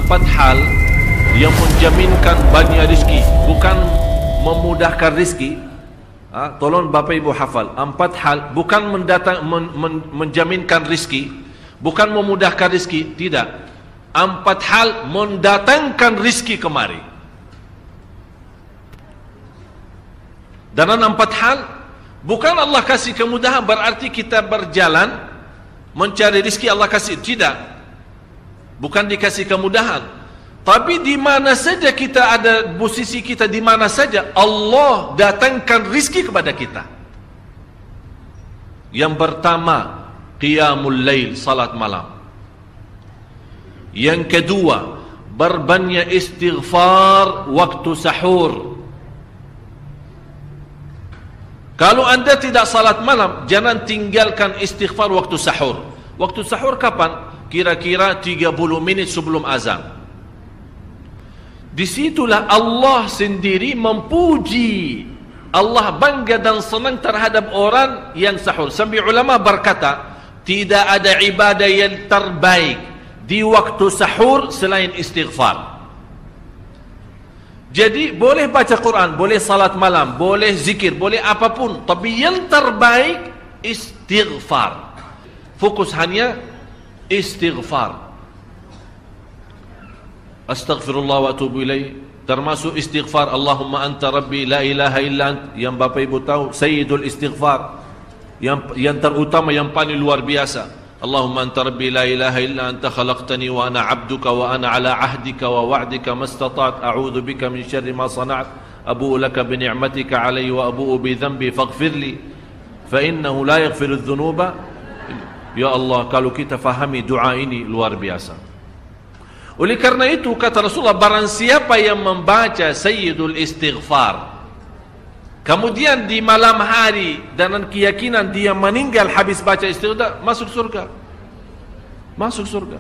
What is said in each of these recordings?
empat hal yang menjaminkan banyak rizki, bukan memudahkan rizki. Tolong Bapak Ibu hafal, empat hal bukan menjaminkan rizki, bukan memudahkan rizki, tidak. Empat hal mendatangkan rizki kemari. Dan empat hal bukan Allah kasih kemudahan berarti kita berjalan mencari rizki Allah kasih, tidak. Bukan dikasih kemudahan, tapi di mana saja kita ada, posisi kita di mana saja, Allah datangkan rizki kepada kita. Yang pertama, qiyamul lail, salat malam. Yang kedua, berbanyak istighfar waktu sahur. Kalau anda tidak salat malam, jangan tinggalkan istighfar waktu sahur. Waktu sahur kapan? Kira-kira 30 menit sebelum azan. Disitulah Allah sendiri memuji, Allah bangga dan senang terhadap orang yang sahur. Sampai ulama berkata, tidak ada ibadah yang terbaik di waktu sahur selain istighfar. Jadi boleh baca Quran, boleh salat malam, boleh zikir, boleh apapun, tapi yang terbaik istighfar. Fokus hanya istighfar. Astaghfirullah wa atubu ilaih, termasuk istighfar Allahumma anta rabbi la ilaha illa ant, yang Bapak Ibu tahu sayyidul istighfar, yang terutama, yang paling luar biasa. Allahumma anta rabbi la ilaha illa anta khalaqtani wa ana abduka wa ana ala ahdika wa wa'dika mastata'at a'udzu bika min syarri ma sana'at abu'u laka bi ni'matika alayya wa abu'u bi dhanbi faghfirli fa innahu la yaghfiru adh-dhunuba. Ya Allah, kalau kita fahami doa ini luar biasa. Oleh karena itu kata Rasulullah, barang siapa yang membaca sayyidul istighfar, kemudian di malam hari dengan keyakinan dia meninggal habis baca istighfar, masuk surga. Masuk surga.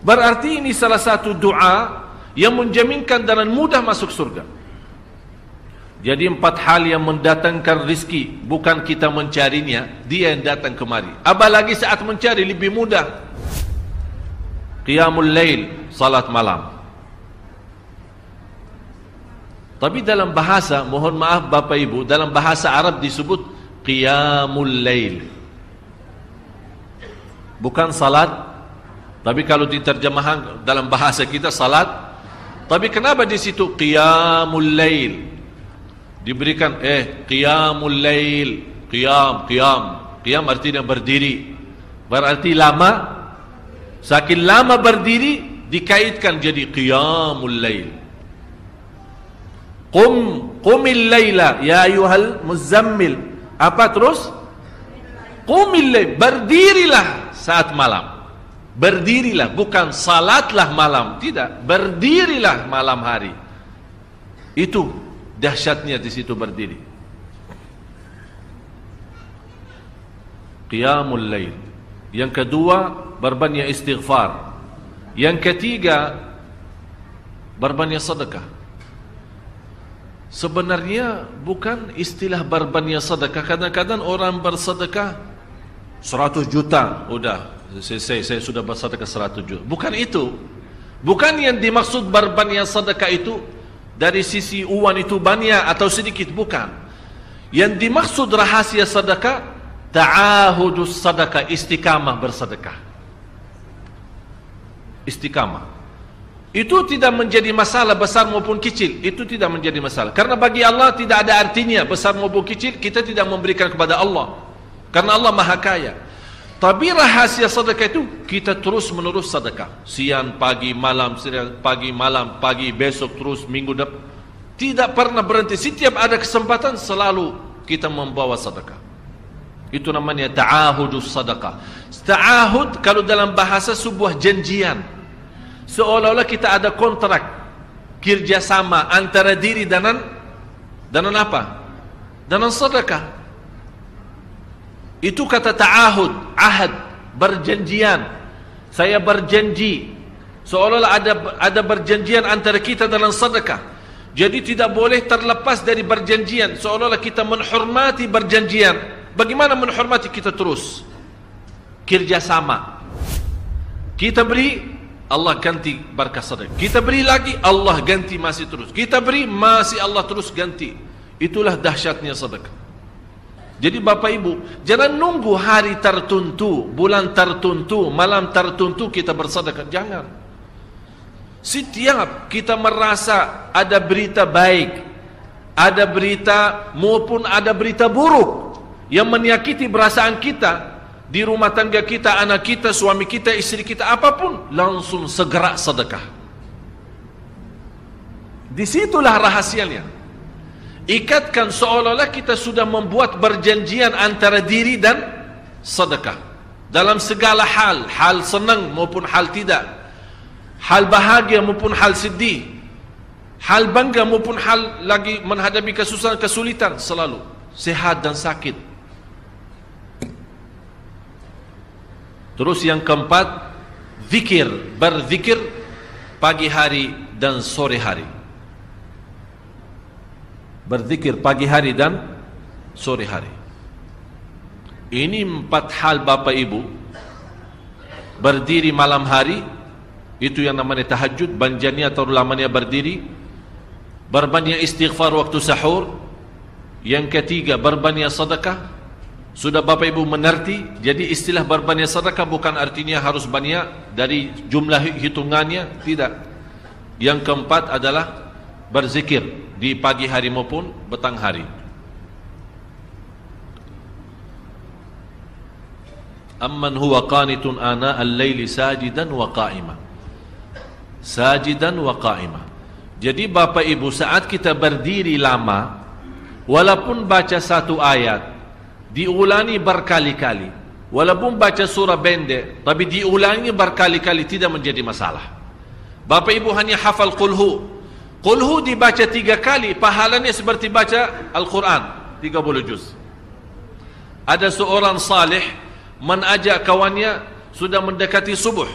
Berarti ini salah satu doa yang menjaminkan dengan mudah masuk surga. Jadi empat hal yang mendatangkan rizki, bukan kita mencarinya, dia yang datang kemari. Apalagi saat mencari lebih mudah. Qiyamul lail, salat malam. Tapi dalam bahasa, mohon maaf Bapak Ibu, dalam bahasa Arab disebut qiyamul lail, bukan salat. Tapi kalau diterjemahkan dalam bahasa kita salat. Tapi kenapa di situ qiyamul lail? Diberikan qiyamul lail, qiyam artinya berdiri, berarti lama. Saking lama berdiri dikaitkan jadi qiyamul lail. Qumil laila ya ayyuhal muzammil. Apa terus? Qumil lail, berdirilah saat malam. Berdirilah, bukan salatlah malam, tidak, berdirilah malam hari. Itu dahsyatnya di situ berdiri. Qiyamul lail. Yang kedua, berbanyak istighfar. Yang ketiga, berbanyak sedekah. Sebenarnya bukan istilah berbanyak sedekah. Kadang-kadang orang bersedekah 100 juta, udah saya sudah bersedekah 100 juta. Bukan itu. Bukan yang dimaksud berbanyak sedekah itu dari sisi uang itu banyak atau sedikit, bukan. Yang dimaksud rahasia sedekah, ta'ahudus sedekah, istiqamah bersedekah. Istiqamah. Itu tidak menjadi masalah besar maupun kecil, itu tidak menjadi masalah. Karena bagi Allah tidak ada artinya besar maupun kecil, kita tidak memberikan kepada Allah. Karena Allah Maha Kaya. Tapi rahasia sedekah itu kita terus menerus sedekah. Siang, pagi, malam, pagi, besok, terus minggu depan. Tidak pernah berhenti. Setiap ada kesempatan selalu kita membawa sedekah. Itu namanya ta'ahudus sedekah. Ta'ahud kalau dalam bahasa sebuah janjian. Seolah-olah kita ada kontrak kerjasama antara diri dengan apa? Dengan sedekah. Itu kata ta'ahud, ahad, berjanjian. Saya berjanji. Seolah-olah ada berjanjian antara kita dalam sedekah. Jadi tidak boleh terlepas dari berjanjian. Seolah-olah kita menghormati berjanjian. Bagaimana menghormati? Kita terus kerjasama. Kita beri, Allah ganti berkah sedekah. Kita beri lagi, Allah ganti masih terus. Kita beri, masih Allah terus ganti. Itulah dahsyatnya sedekah. Jadi Bapak Ibu, jangan nunggu hari tertentu, bulan tertentu, malam tertentu kita bersedekah. Jangan. Setiap kita merasa ada berita baik, ada berita maupun ada berita buruk yang menyakiti perasaan kita, di rumah tangga kita, anak kita, suami kita, istri kita, apapun, langsung segera sedekah. Disitulah rahasianya. Ikatkan seolah-olah kita sudah membuat perjanjian antara diri dan sedekah. Dalam segala hal, hal senang maupun hal tidak, hal bahagia maupun hal sedih, hal bangga maupun hal lagi menghadapi kesusahan, kesulitan, selalu sehat dan sakit. Terus yang keempat, zikir, berzikir pagi hari dan sore hari. Berzikir pagi hari dan sore hari. Ini 4 hal Bapak Ibu. Berdiri malam hari, itu yang namanya tahajud, banjanya atau lamanya berdiri. Berbanyak istighfar waktu sahur. Yang ketiga, berbanyak sedekah. Sudah Bapak Ibu mengerti. Jadi istilah berbanyak sedekah bukan artinya harus banyak dari jumlah hitungannya, tidak. Yang keempat adalah berzikir di pagi hari maupun petang hari. Amman huwa qanitun ana al-laili sajidan wa qa'ima. Sajidan wa qa'ima. Jadi Bapak Ibu, saat kita berdiri lama, walaupun baca satu ayat, diulangi berkali-kali, walaupun baca surah pendek, tapi diulangi berkali-kali, tidak menjadi masalah. Bapak Ibu hanya hafal qulhu. Qulhu dibaca 3 kali, pahalanya seperti baca Al-Quran 30 juz. Ada seorang salih mengajak kawannya, sudah mendekati subuh,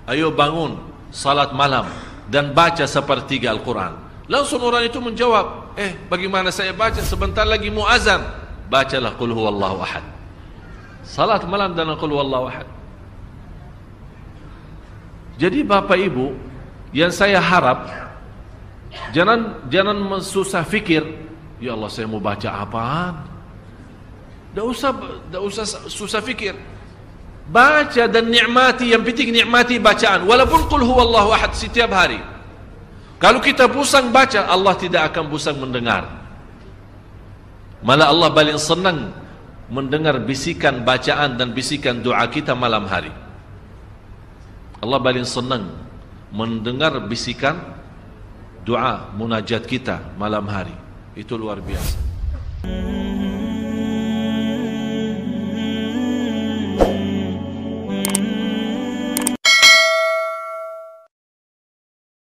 ayo bangun salat malam dan baca sepertiga Al-Quran. Langsung orang itu menjawab, bagaimana saya baca, sebentar lagi muazan. Bacalah qul huwallahu ahad. Salat malam dan qul huwallahu ahad. Jadi Bapak Ibu, yang saya harap, jangan susah fikir, ya Allah saya mau baca apaan. Tak usah susah fikir. Baca dan nikmati, yang penting nikmati bacaan. Walaupun qul huwallahu ahad setiap hari. Kalau kita pusing baca, Allah tidak akan pusing mendengar. Malah Allah paling senang mendengar bisikan bacaan dan bisikan doa kita malam hari. Allah paling senang mendengar bisikan doa munajat kita malam hari. Itu luar biasa.